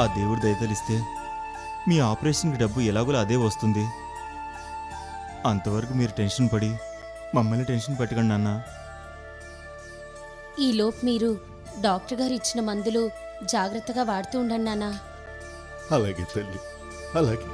ఆ దేవుడి దయతలిస్తే మీ ఆపరేషన్కి డబ్బు ఎలాగోలా అదే వస్తుంది. అంతవరకు మీరు టెన్షన్ పడి మమ్మల్ని టెన్షన్ పెట్టకండి నాన్న. ఈలోపు మీరు డాక్టర్ గారు ఇచ్చిన మందులు జాగ్రత్తగా వాడుతూ ఉండండి నాన్న. అలాగే తల్లి, అలాగే.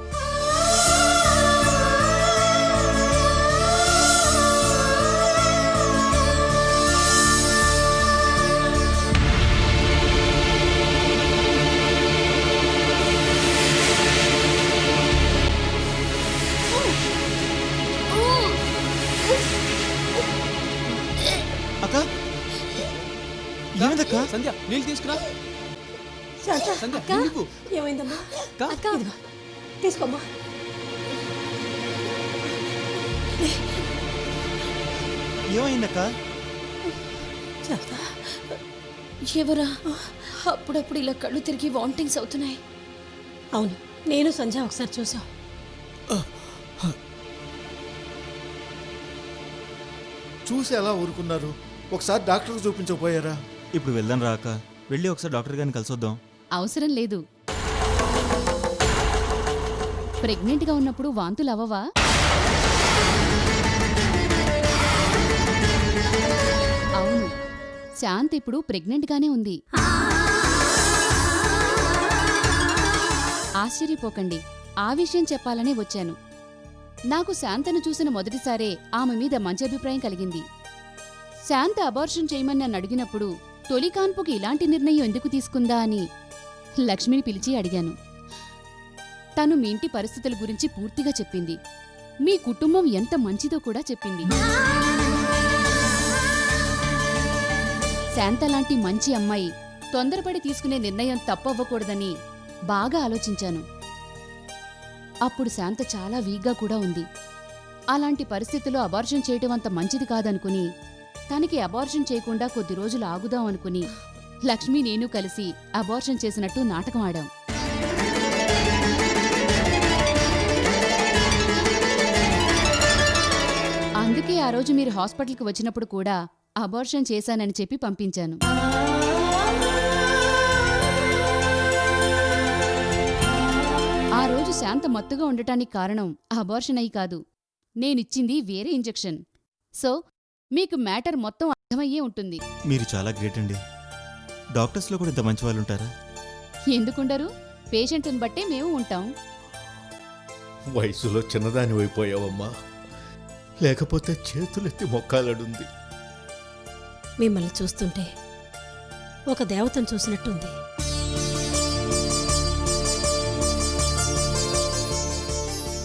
అక్క ఏమైందక్క? సంధ్య నీళ్ళు తీసుకురా. సంధ్య అక్క? నీళ్ళు ఏమైందమ్మా? అక్క ఇదిగో తీసుకోమ్మా. ఏమైందక్క? శారద, ఎవరా? అప్పుడప్పుడు ఇలా కళ్ళు తిరిగి వామిటింగ్స్ అవుతున్నాయి. అవును, నేను సంధ్య ఒకసారి చూసాం. చూసి ఎలా ఊరుకున్నారు? ఒకసారి డాక్టర్కి చూపించకపోయారా? ఇప్పుడు వెళ్దాం రా అక్క. వెళ్ళి ఒకసారి డాక్టర్ గారిని కలిసొద్దాం. అవసరం లేదు. ప్రెగ్నెంట్గా ఉన్నప్పుడు వాంతులు అవ్వవా? అవును, శాంత్ ఇప్పుడు ప్రెగ్నెంట్గానే ఉంది. ఆశ్చర్యపోకండి, ఆ విషయం చెప్పాలనే వచ్చాను. నాకు శాంతను చూసిన మొదటిసారే ఆమె మీద మంచి అభిప్రాయం కలిగింది. శాంత అబార్షన్ చేయమని నన్ను అడిగినప్పుడు తొలి కాన్పుకి ఇలాంటి నిర్ణయం ఎందుకు తీసుకుందా అని లక్ష్మిని పిలిచి అడిగాను. తను మీ ఇంటి పరిస్థితుల గురించి పూర్తిగా చెప్పింది. మీ కుటుంబం ఎంత మంచిదో కూడా చెప్పింది. శాంత లాంటి మంచి అమ్మాయి తొందరపడి తీసుకునే నిర్ణయం తప్పవ్వకూడదని బాగా ఆలోచించాను. అప్పుడు శాంత చాలా వీక్గా కూడా ఉంది. అలాంటి పరిస్థితుల్లో అబార్షన్ చేయటం అంత మంచిది కాదనుకుని తనకి అబార్షన్ చేయకుండా కొద్ది రోజులు ఆగుదాం అనుకుని లక్ష్మి నేను కలిసి అబార్షన్ చేసినట్టు నాటకం ఆడాం. అందుకే ఆ రోజు మీరు హాస్పిటల్కి వచ్చినప్పుడు కూడా అబార్షన్ చేశానని చెప్పి పంపించాను. ఆ రోజు శాంత మత్తుగా ఉండటానికి కారణం అబార్షన్ అయి కాదు, నేనిచ్చింది వేరే ఇంజెక్షన్. సో మీకు మ్యాటర్ మొత్తం అర్థమయ్యే ఉంటుంది. మీరు చాలా గ్రేట్ అండి. డాక్టర్స్లో కూడా ఇంత మంచి వాళ్ళు ఉంటారా? ఎందుకుండరు? పేషెంట్ని బట్టే మేము ఉంటాం. వయసులో చిన్నదాని అయిపోయావమ్మా, లేకపోతే చేతులెత్తి మొక్కాలడుంది. మిమ్మల్ని చూస్తుంటే ఒక దేవతను చూసినట్టుంది.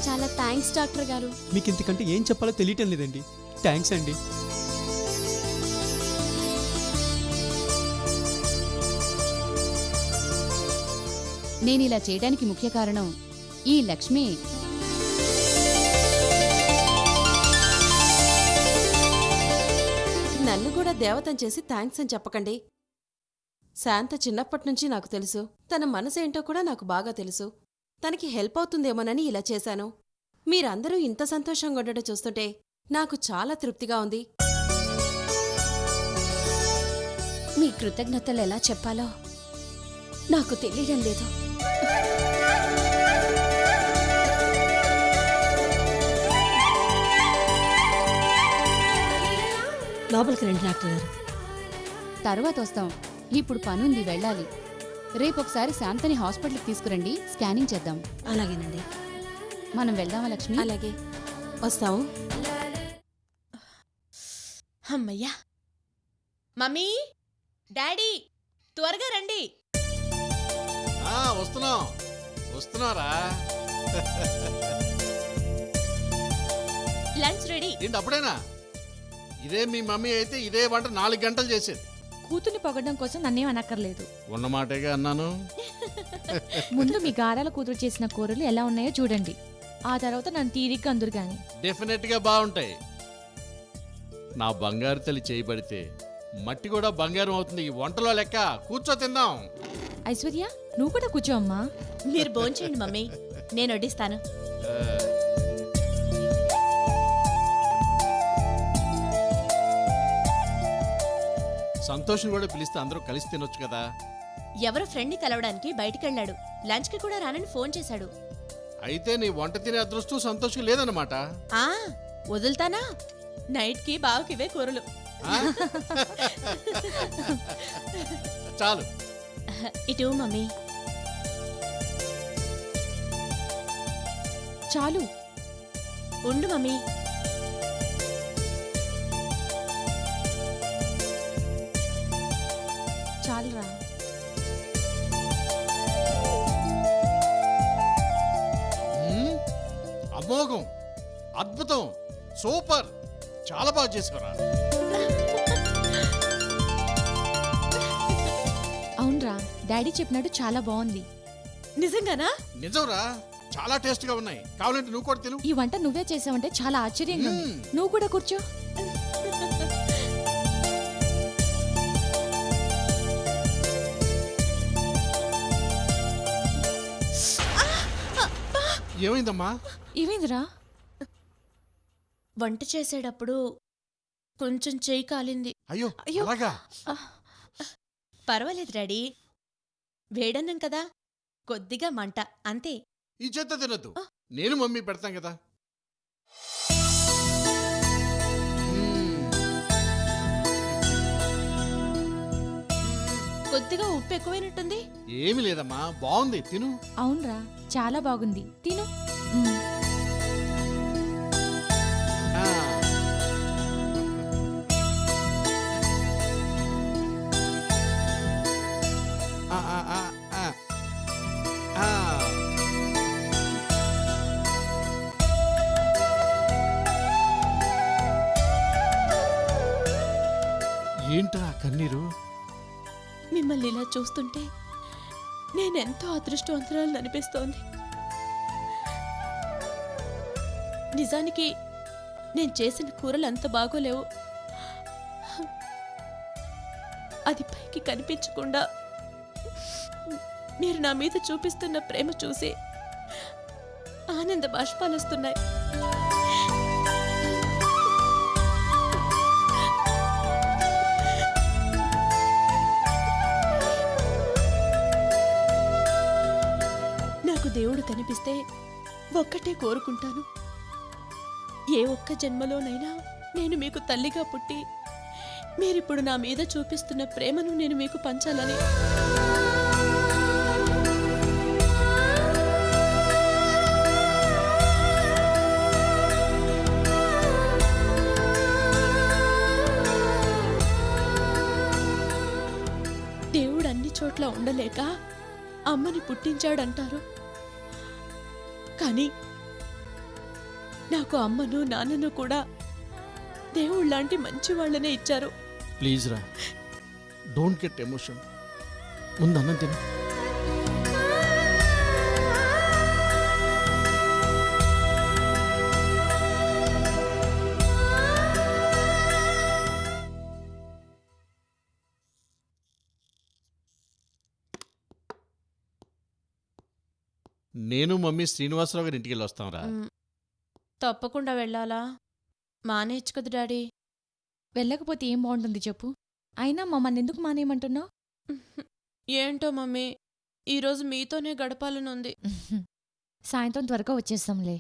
చాలా థ్యాంక్స్ డాక్టర్ గారు. మీకు ఇంతకంటే ఏం చెప్పాలో తెలియటం లేదండి. థ్యాంక్స్ అండి. నేనిలా చేయడానికి ముఖ్య కారణం ఈ లక్ష్మి. నన్ను కూడా దేవతం చేసి థ్యాంక్స్ అని చెప్పకండి. శాంత చిన్నప్పటినుంచి నాకు తెలుసు. తన మనసేంటో కూడా నాకు బాగా తెలుసు. తనకి హెల్ప్ అవుతుందేమోనని ఇలా చేశాను. మీరందరూ ఇంత సంతోషంగా ఉండడం చూస్తుంటే నాకు చాలా తృప్తిగా ఉంది. మీ కృతజ్ఞతలు ఎలా చెప్పాలో నాకు తెలియడం లేదు. లోపలికి రండి డాక్టర్ గారు. తర్వాత వస్తాం. ఇప్పుడు పనుంది, వెళ్ళాలి. రేపొకసారి శాంతని హాస్పిటల్కి తీసుకురండి, స్కానింగ్ చేద్దాం. అలాగేనండి. మనం వెళ్దామా లక్ష్మి? అలాగే వస్తాము. అమ్మయ్యా. మమ్మీ, డాడీ, త్వరగా రండి. వస్తున్నారా? Lunch ready. ఏంటి అప్పుడేనా? ఇదే మీ మమ్మీ అయితే ఇదే వంట 4 గంటలు చేసేది. కూతుర్ని పొగడం కోసం నన్నేం అనక్కర్లేదు. ఉన్నమాటేగా అన్నాను. ముందు మీ గారాల కూతురు చేసిన కూరలు ఎలా ఉన్నాయో చూడండి. ఆ తర్వాత నన్ను తీరిగ్గా అందురు గాని. డెఫినెట్ గా బాగుంటాయి. నా బంగారు తల్లి చేయబడితే మట్టి కూడా బంగారం అవుతుంది. ఈ వంటలో లెక్క. కూర్చో తిందాం. ఐశ్వర్య, నువ్వు కూడా కూర్చో అమ్మా. మీరు భోంచేయండి మమ్మీ, నేను వడ్డిస్తాను. సంతోషం కూడా పిలిస్తే అందరూ కలిసి తినొచ్చు కదా. ఎవరో ఫ్రెండ్ని కలవడానికి బయటికెళ్ళాడు. లంచ్కి కూడా రానని ఫోన్ చేశాడు. అయితే నీ వంట తినే అదృష్టం సంతోషం లేదన్నమాట. ఆ వదులుతానా? నైట్కి బావకివే కూరలు. ఆ? చాలు. ఇటు మమ్మీ. చాలు ఉండు మమ్మీ. చాలురా. అమోఘం, అద్భుతం, సూపర్, చాలా బాగా చేసావురా. అవునరా, డాడీ చెప్పినట్టు చాలా బాగుంది. నిజంగానా? నిజంరా, చాలా టేస్ట్ గా ఉన్నాయి. కావాలంటే నువ్వు కూడా తిను. ఈ వంట నువ్వే చేసావంటే చాలా ఆశ్చర్యంగా ఉంది. మ్మ్. నువ్వు కూడా కూర్చో. ఏమైందమ్మా? ఏమైందిరా? వంట చేసేటప్పుడు కొంచెం చెయ్యి కాలింది. అయ్యో అయ్యో. అలాగా? పర్వాలేదు డాడీ, వేడన్నాం కదా, కొద్దిగా మంట అంతే. ఈ చేత తినద్దు, నేను మమ్మీ పెడతాం కదా. కొద్దిగా ఉప్పు ఎక్కువైనట్టుంది. ఏమి లేదమ్మా, బాగుంది, తిను. అవునరా, చాలా బాగుంది, తిను. ఆ. ఆ, ఆ, ఆ, ఆ. ఆ. ఏంట్రా కన్నీరు? మిమ్మల్ని ఇలా చూస్తుంటే నేనెంతో అదృష్టవంతురాలు అనిపిస్తోంది. నిజానికి నేను చేసిన కూరలు అంత బాగోలేవు. అది పైకి కనిపించకుండా మీరు నా మీద చూపిస్తున్న ప్రేమ చూసి ఆనంద బాష్పాలు వస్తున్నాయి. నాకు దేవుడు కనిపిస్తే ఒక్కటే కోరుకుంటాను, ఏ ఒక్క జన్మలోనైనా నేను మీకు తల్లిగా పుట్టి మీరిప్పుడు నా మీద చూపిస్తున్న ప్రేమను నేను మీకు పంచాలని. దేవుడు అన్ని చోట్ల ఉండలేక అమ్మని పుట్టించాడంటారు, కానీ నాకు అమ్మను నాన్నను కూడా దేవుళ్ళలాంటి మంచి వాళ్ళనే ఇచ్చారు. ప్లీజ్ రా, డోంట్ గెట్ ఎమోషన్. ముందు అన్నం తిను. నేను మమ్మీ శ్రీనివాసరావు గారి ఇంటికి వెళ్ళి వస్తాం రా. తప్పకుండా వెళ్ళాలా? మానేయచ్చు కదా డాడీ. వెళ్ళకపోతే ఏం బాగుంటుంది చెప్పు. అయినా మమ్మల్ని ఎందుకు మానేయమంటున్నావు? ఏంటో మమ్మీ, ఈరోజు మీతోనే గడపాలనుంది. సాయంత్రం త్వరగా వచ్చేస్తాంలే.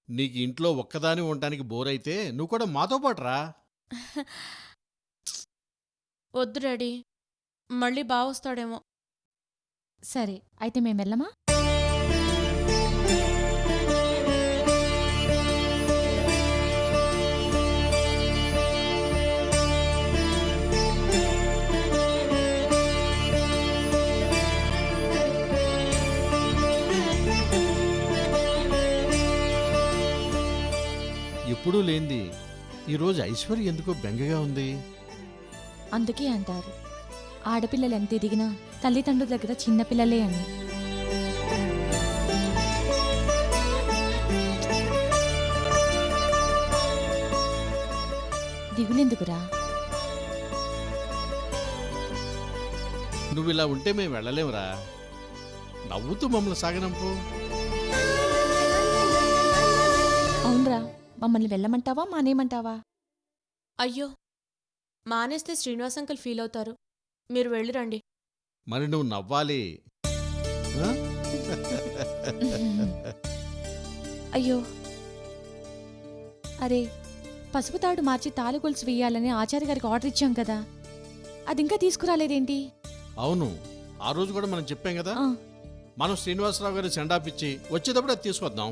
నీకు ఇంట్లో ఒక్కదాని ఉండటానికి బోర్ అయితే నువ్వు కూడా మాతో పాటు రా. వద్దు డాడీ, మళ్ళీ బావొస్తాడేమో. సరే అయితే మేము వెళ్ళమా? ఎప్పుడూ లేంది ఈరోజు ఐశ్వర్య ఎందుకో బెంగగా ఉంది. అందుకే అంటారు, ఆడపిల్లలు ఎంత ఎదిగినా తల్లిదండ్రుల దగ్గర చిన్నపిల్లలే అని. దిగులెందుకురా? నువ్వు ఇలా ఉంటే మేము వెళ్ళలేమురా. నవ్వుతూ మమ్మల్ని సాగనంపు. అవునరా, మమ్మల్ని వెళ్ళమంటావా మానేయమంటావా? అయ్యో, మానేస్తే శ్రీనివాస్ అంకుల్ ఫీల్ అవుతారు. మీరు వెళ్ళిరండి. మరి నువ్వు నవ్వాలి. ఆ? అయ్యో అరే, పసుపు తాడు మార్చి తాళి గొలుసు వేయాలని ఆచార్య గారికి ఆర్డర్ ఇచ్చాం కదా, అది ఇంకా తీసుకురాలేదేంటి? అవును, ఆ రోజు కూడా మనం చెప్పాం కదా, ఆ, మనం శ్రీనివాసరావు గారి సెండాప్ ఇచ్చి వచ్చేటప్పుడు అది తీసుకొద్దాం.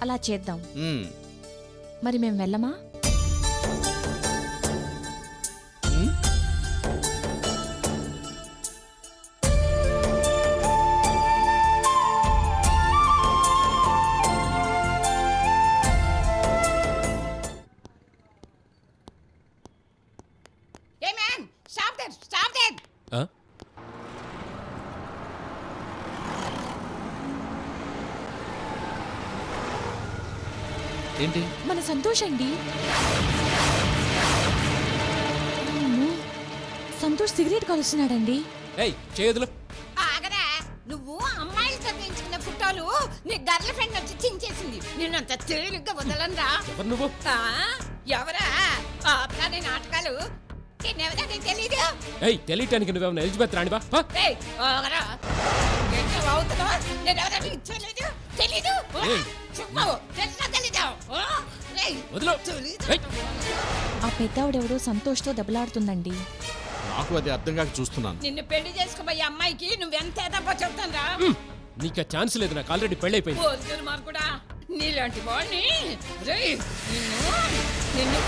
అలా చేద్దాం. ఉమ్. మరి మేము వెళ్ళమా? ఉమ్? ఏంటి? మన సంతోష్ అండి. సంతోష్ సిగరెట్ కాలుస్తున్నాడండి. ఏయ్ చేయదులు. ఆగరా, నువ్వు అమ్మాయిలతో పెంచుకున్న ఫోటోలు నీ గర్ల్ ఫ్రెండ్ వచ్చి చించేసింది. నిన్నంత తేలిగ్గా వదలనరా. ఎవరు నువ్వు? ఎవరా ఆపరాని నాటకాలు? నేనెవరా నీకు తెలీదు? ఏయ్ తెలియటానికి నువ్వేమన్నా ఎలిజబెత్ రాణివా? ఏయ్, ఆగరా. ఏంటో అవుతున్నావా? నేనెవరా నీకు తెలీదు? తెలీదు? ఏయ్. చెప్పు, తెలుసా తెలీదా? ఏయ్, వదిలో. తెలీదు. ఏయ్. ఆ పెద్దవిడెవడో సంతోష్తో దెబ్బలాడుతుందండి. నాకు అది అర్థం కాక చూస్తున్నాను. నిన్ను పెళ్లి చేసుకోబోయే అమ్మాయికి నువ్వెంత ఏదబ్బా చెప్తానరా? నీకు ఛాన్స్ లేదు, నాకు ఆల్రెడీ పెళ్ళైపోయింది. పోతురు మార్కుడా, నీలాంటి వాడిని రేయ్, నిన్ను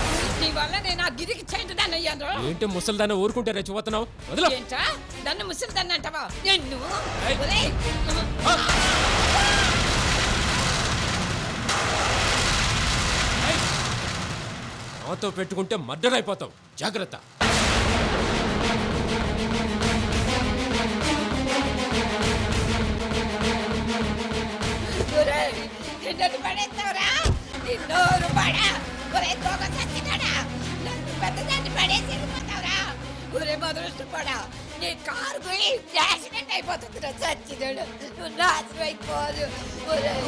నీ వల్ల నేను ఆ గిరికి చెందుదాన్ని అయ్యాను. ఏంటి ముసలిదాన్ని ఊరుకుంటే రెచ్చిపోతున్నావు? వదిలో. ఏంటా నన్ను ముసలిదాన్ని అంటావా? నిన్ను ఏయ్. ఒరేయ్. నాతో పెట్టుకుంటే మర్డర్ అయిపోతావు, జాగ్రత్త. ఒరేయ్, నన్ను పడేస్తావురా? నిన్నోరు పడా. ఒరేయ్ దొంగ చచ్చినాడా, నన్ను పెద్దదాన్ని పడేసి వెళ్ళిపోతావురా? ఒరే మొదలుపడా, నీ కారు పోయి యాక్సిడెంట్ అయిపోతుందిరా. చచ్చినాడు, నువ్వు నాశనం అయిపోదు. ఒరేయ్,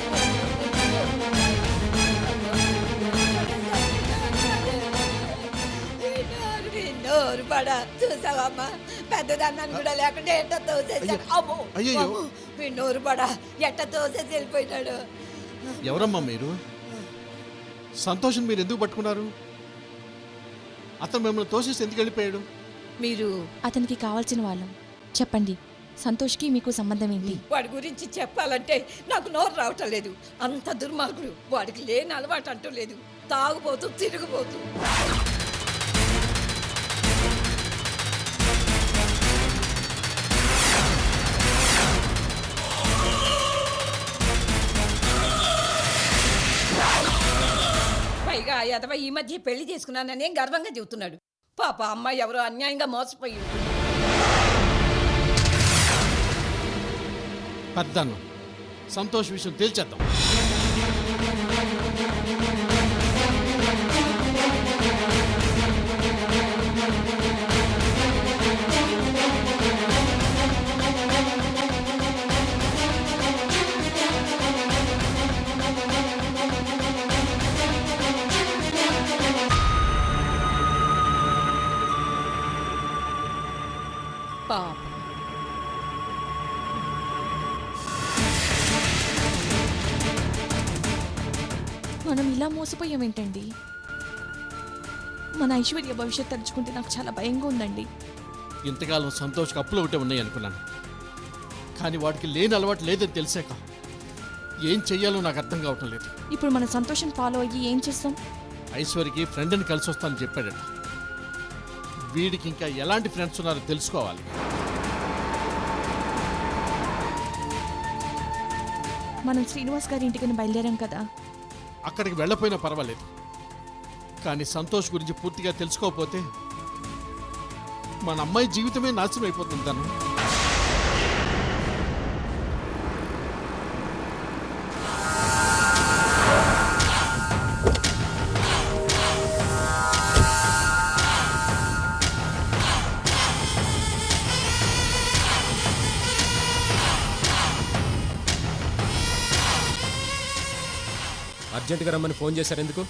నోరు పడా. చూసావమ్మా, పెద్దదన్నాను కూడా లేకుండా ఎట్ట తోసేసాడు. అమ్మో, అయ్యయ్యో. అమ్మో, మీ నోరు పడా ఎట్ట తోసేసి వెళ్ళిపోయినాడు. ఎవరమ్మా మీరు? సంతోషం మీరు ఎందుకు పట్టుకున్నారు? అతను మిమ్మల్ని తోసేసి ఎందుకు వెళ్ళిపోయాడు? మీరు అతనికి కావాల్సిన వాళ్ళం. చెప్పండి, సంతోష్కి మీకు సంబంధం ఏంటి? వాడి గురించి చెప్పాలంటే నాకు నోరు రావటం లేదు. అంత దుర్మార్గుడు. వాడికి లేని అలవాటు అంటూ లేదు. తాగుపోతూ తిరిగిపోతూ. పైగా ఎదవ ఈ మధ్య పెళ్లి చేసుకున్నానని గర్వంగా చెబుతున్నాడు. పాప అమ్మాయి ఎవరో అన్యాయంగా మోసపోయి ఉంటుంది. పెద్దను సంతోష్ విషయం తేల్చేద్దాం. పాప మనం ఇలా మోసపోయామేంటండి? మన ఐశ్వర్య భవిష్యత్ తలుచుకుంటే నాకు చాలా భయంగా ఉందండి. ఇంతకాలం సంతోష్కి అప్పులు ఒకటే ఉన్నాయి అనుకున్నాను, కానీ వాడికి లేని అలవాటు లేదని తెలిసాక ఏం చెయ్యాలో నాకు అర్థం కావటం లేదు. ఇప్పుడు మన సంతోషం ఫాలో అయ్యి ఏం చేస్తాం? ఐశ్వర్యకి ఫ్రెండ్ని కలిసి వస్తానని చెప్పాడట. వీడికి ఇంకా ఎలాంటి ఫ్రెండ్స్ ఉన్నారో తెలుసుకోవాలి. మనం శ్రీనివాస్ గారి ఇంటికి బయలుదేరాం కదా. అక్కడికి వెళ్ళపోయినా పర్వాలేదు, కానీ సంతోష్ గురించి పూర్తిగా తెలుసుకోకపోతే మన అమ్మాయి జీవితమే నాశనం అయిపోతుంది. తను అర్జెంటుగా రమ్మని ఫోన్ చేశారు ఎందుకు?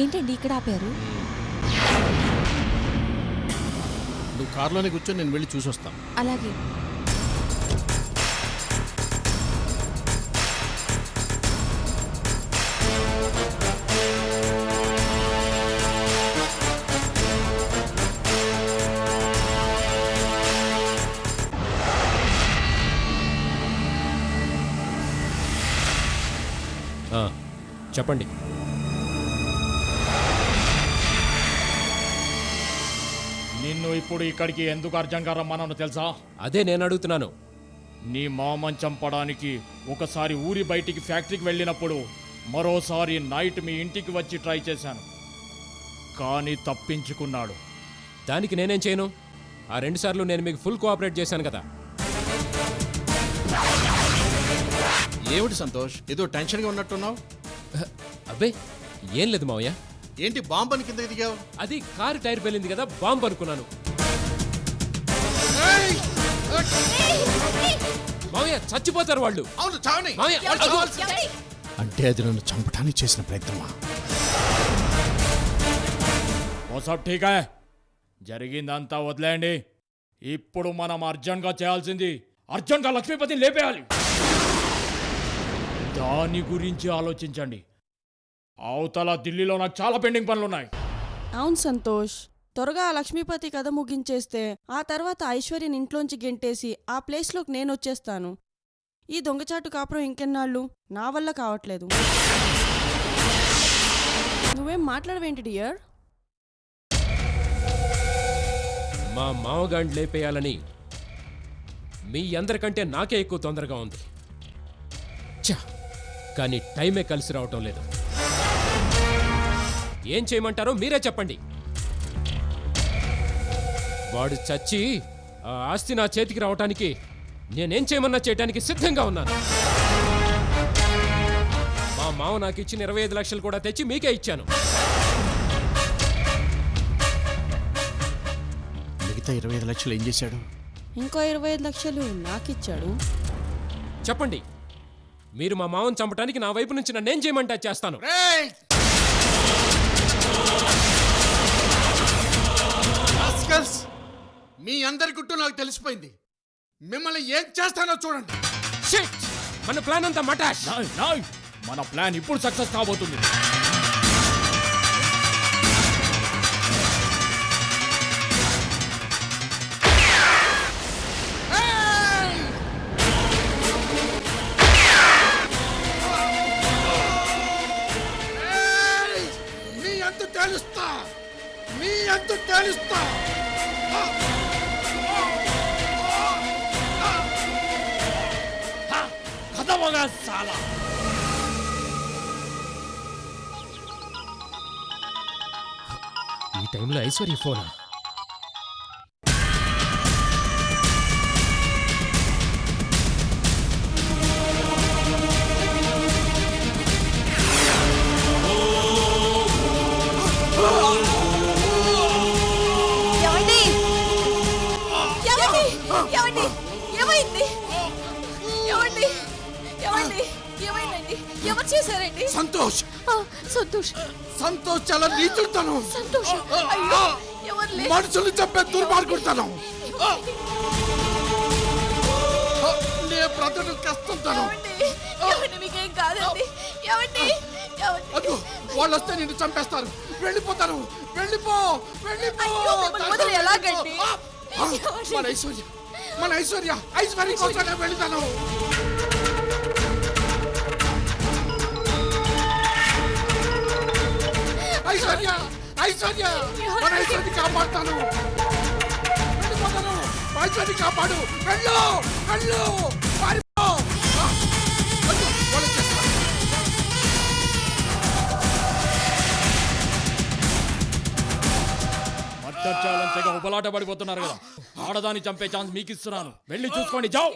ఏంటండి ఇక్కడ ఆపారు? నువ్వు కారులోనే కూర్చొని నేను వెళ్ళి చూసి వస్తాను. అలాగే. ఆ, చెప్పండి. నిన్ను ఇప్పుడు ఇక్కడికి ఎందుకు అర్జెంట్గా రమ్మన్నాను తెలుసా? అదే నేను అడుగుతున్నాను. నీ మామని చంపడానికి ఒకసారి ఊరి బయటికి ఫ్యాక్టరీకి వెళ్ళినప్పుడు మరోసారి నైట్ మీ ఇంటికి వచ్చి ట్రై చేశాను, కానీ తప్పించుకున్నాడు. దానికి నేనేం చేయను? ఆ 2 సార్లు నేను మీకు ఫుల్ కోఆపరేట్ చేశాను కదా. ఏమిటి సంతోష్, ఏదో టెన్షన్గా ఉన్నట్టున్నావు? అబ్బే ఏం లేదు మావయ్య. ఏంటి బాంబని కిందకి దిగావు? అది కారు టైర్ పేలింది కదా, బాంబు అనుకున్నాను. మావయ్య చచ్చిపోతారు వాళ్ళు. అవును చావని. మావయ్య, అగో. అంటే అది నన్ను చంపడానికి చేసిన ప్రయత్నమా? ఓ సబ్ ఠీకా, జరిగిందంతా వదిలేయండి. ఇప్పుడు మనం అర్జెంట్గా చేయాల్సింది అర్జెంట్గా లక్ష్మీపతిని లేపేయాలి. దాని గురించి ఆలోచించండి. అవతల ఢిల్లీలో నాకు చాలా పెండింగ్ పనులున్నాయి. అవును సంతోష్, త్వరగా ఆ లక్ష్మీపతి కథ ముగించేస్తే ఆ తర్వాత ఐశ్వర్యని ఇంట్లోంచి గెంటేసి ఆ ప్లేస్లోకి నేను వచ్చేస్తాను. ఈ దొంగచాటు కాపురం ఇంకెన్నాళ్ళు? నా వల్ల కావట్లేదు. నువ్వేం మాట్లాడవేంటి డియర్? మా మామగాండ్ లేపేయాలని మీ అందరికంటే నాకే ఎక్కువ తొందరగా ఉంది. ఛా, కానీ టైమే కలిసి రావటం లేదు. ఏం చేయమంటారో మీరే చెప్పండి. వాడు చచ్చి ఆ ఆస్తి నా చేతికి రావటానికి నేనేం చేయమన్నా చేయడానికి సిద్ధంగా ఉన్నాను. మా మావ నాకు ఇచ్చిన 25 లక్షలు కూడా తెచ్చి మీకే ఇచ్చాను. మిగతా 25 లక్షలు ఏం చేశాడు? ఇంకో 25 లక్షలు నాకిచ్చాడు. చెప్పండి, మీరు మా మావను చంపడానికి నా వైపు నుంచి నన్నేం చేయమంటే అది చేస్తాను. మీ అందరి గుట్టు నాకు తెలిసిపోయింది. మిమ్మల్ని ఏం చేస్తానో చూడండి. Shit! మన ప్లాన్ అంతా మటాష్. మన ప్లాన్ ఇప్పుడు సక్సెస్ కాబోతుంది. మీ అంత తెలుస్తా, మీ అంత తెలుస్తా. కథవగా సాలా. ఈ టైంలో ఐశ్వర్య ఫోనా? ఏమండి? ఏమండి? ఏమండి? ఏమైంది? ఏమండి? ఏమండి? ఏమైందండి? ఎవరు చేశారండి? సంతోష్, సంతోష్, సంతోష్ చాలా నీచుడుతాను. సంతోష్, అయ్యో, ఎవరు లే- మనుషులు చెప్పే దుర్మార్గుడుతాను. నే బ్రతుకు కష్టంతాను. ఏమండి? ఏమండి? మీకేం కాదండి. ఏమండి? ఏమండి? అదో వాళ్ళు వస్తే నిన్ను చంపేస్తారు. వెళ్ళిపోతాను. వెళ్ళిపో, వెళ్ళిపో. అయ్యో, మిమ్మల్ని వదిలి ఎలాగండి? మన ఐశ్వర్య, మన ఐశ్వర్య, ఐశ్వర్య కోసం వెళ్తాను. ఐశ్వర్య, ఐశ్వర్య, మన ఐశ్వర్య కాపాడుతాను. వెళ్ళిపోతాను. ఐశ్వర్య కాపాడు. వెళ్ళు, వెళ్ళు, పారిపో. వాళ్ళు వచ్చేస్తారు. మర్డర్ చేయాలని తెగ ఉబలాట పడిపోతున్నారు కదా. ఆడదాన్ని చంపే ఛాన్స్ మీకు ఇస్తున్నాను. వెళ్ళి చూసుకోండి. జావ్.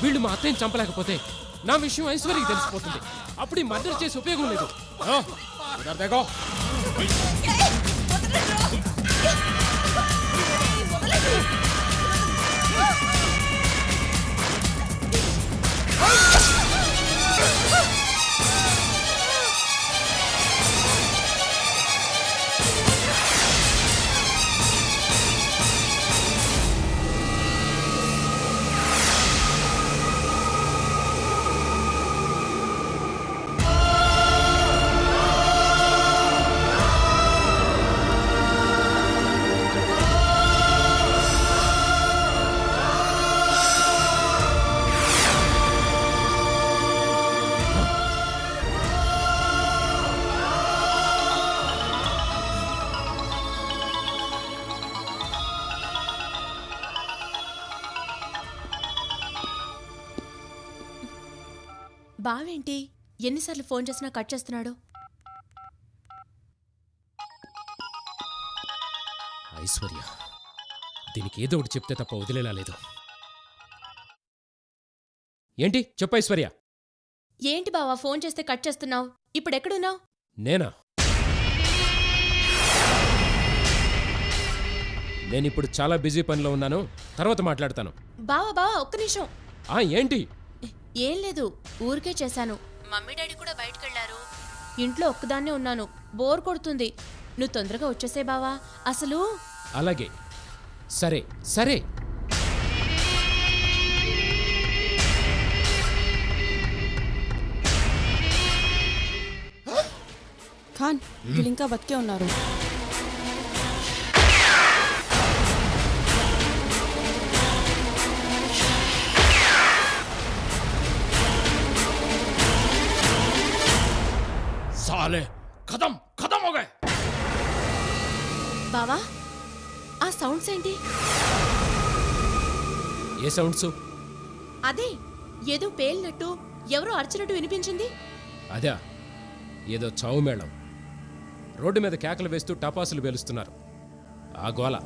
వీళ్ళు మా అత్తయ్యని చంపలేకపోతే నా విషయం ఐశ్వర్యకి తెలిసిపోతుంది. అప్పుడు ఈ మర్డర్ చేసి ఉపయోగం లేదు. ఇద్దరు తెగో. బావేంటి ఎన్నిసార్లు ఫోన్ చేసినా కట్ చేస్తున్నాడు? ఐశ్వర్య దీనికి ఏదో ఒకటి చెప్తే తప్ప వదిలేలా లేదు. ఏంటి చెప్పు ఐశ్వర్య. ఏంటి బావా ఫోన్ చేస్తే కట్ చేస్తున్నావు? ఇప్పుడెక్కడున్నావు? నేనా? నేనిప్పుడు చాలా బిజీ పనిలో ఉన్నాను, తర్వాత మాట్లాడతాను. బావా ఒక్క నిమిషం. ఏంటి? ఏం లేదు, ఊరికే చేశాను. మమ్మీ డాడీ కూడా బయటకెళ్లారు, ఇంట్లో ఒక్కదాన్నే ఉన్నాను, బోర్ కొడుతుంది. నువ్వు తొందరగా వచ్చేసే బావా. అసలు అలాగే, సరే సరే. ఖాన్ వీళ్ళు ఇంకా బతికే ఉన్నారు. साले खत्म खत्म हो गए। బావా ఆ సౌండ్స్ ఏంటి? ఏ సౌండ్స్? అదే ఏదో పేలినట్టు, ఎవరో అరిచినట్టు వినిపించింది. అదా ఏదో చావు మేళం. రోడ్డు మీద కేకలు వేస్తూ టపాసులు పేలుస్తున్నారు. ఆ గోల.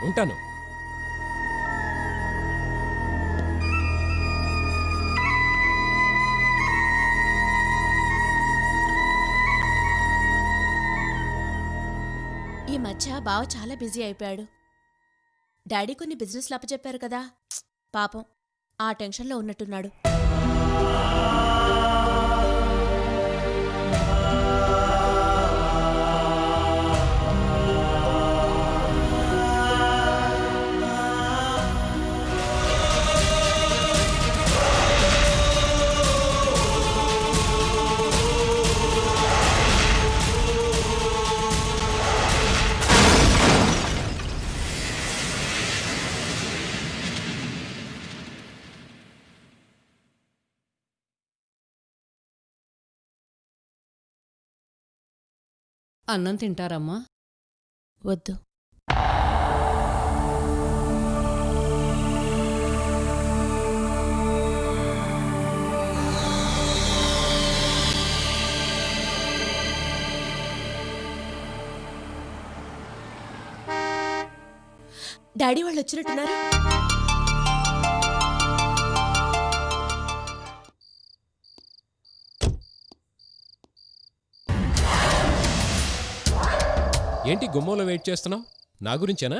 ఉంటాను. ఈ మధ్య బావ చాలా బిజీ అయిపోయాడు. డాడీ కొన్ని బిజినెస్లు అప్పచెప్పారు కదా, పాపం ఆ టెన్షన్లో ఉన్నట్టున్నాడు. అన్నం తింటారమ్మా? వద్దు. డాడీ వాళ్ళు వచ్చినట్టున్నారు. ఏంటి గుమ్మంలో వెయిట్ చేస్తున్నావు? నా గురించేనా?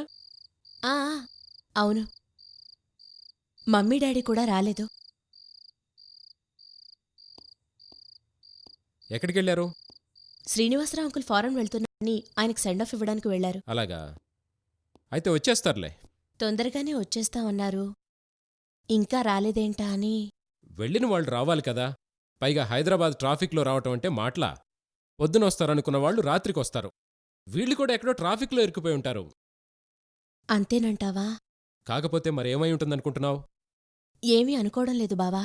అవును, మమ్మీ డాడీ కూడా రాలేదు. ఎక్కడికి వెళ్ళారు? శ్రీనివాసరావు అంకుల్ ఫారెన్ వెళ్తున్నారని ఆయనకు సెండ్ ఆఫ్ ఇవ్వడానికి వెళ్లారు. అలాగా, అయితే వచ్చేస్తారులే. తొందరగానే వచ్చేస్తామన్నారు, ఇంకా రాలేదేంటా అని. వెళ్ళిన వాళ్ళు రావాలి కదా. పైగా హైదరాబాద్ ట్రాఫిక్లో రావటం అంటే మాటలా? పొద్దున వస్తారనుకున్న వాళ్ళు రాత్రికి వస్తారు. వీళ్ళు కూడా ఎక్కడో ట్రాఫిక్లో ఇరుక్కుపోయి ఉంటారు. అంతేనంటావా? కాకపోతే మరేమై ఉంటుందనుకుంటున్నావు? ఏమీ అనుకోవడం లేదు బావా.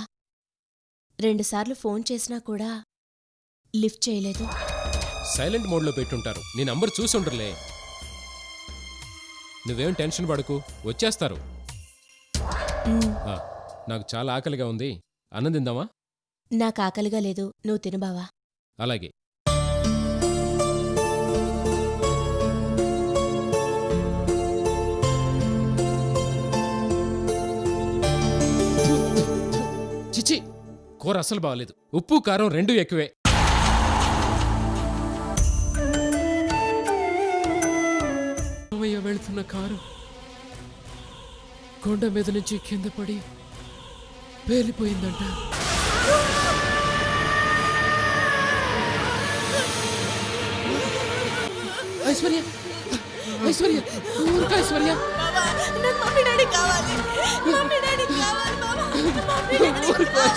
2 సార్లు ఫోన్ చేసినా కూడా లిఫ్ట్ చేయలేదు. సైలెంట్ మోడ్లో పెట్టుంటారు. నీ నంబర్ చూసుండర్లే. నువ్వేం టెన్షన్ పడకు, వచ్చేస్తారు. నాకు చాలా ఆకలిగా ఉంది, అన్నం తిందామా? నాకు ఆకలిగా లేదు, నువ్వు తిను బావా. అలాగే. చిచి, కూర అసలు బాగలేదు. ఉప్పు కారం 2 ఎక్కువే. వెళుతున్న కారు కొండ మీద నుంచి కింద పడి పేలిపోయిందంట. ఐశ్వర్య, ఐశ్వర్య, ఊరుకు ఐశ్వర్య. మమ్మీ డాడీ కావాలి, మమ్మీ డాడీ కావాలి బావా, మమ్మీ డాడీ కావాలి,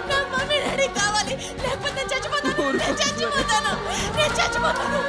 నాకు మమ్మీ డాడీ కావాలి, లేకపోతే చచ్చిపోతాను, నేను చచ్చిపోతాను, నేను చచ్చిపోతాను.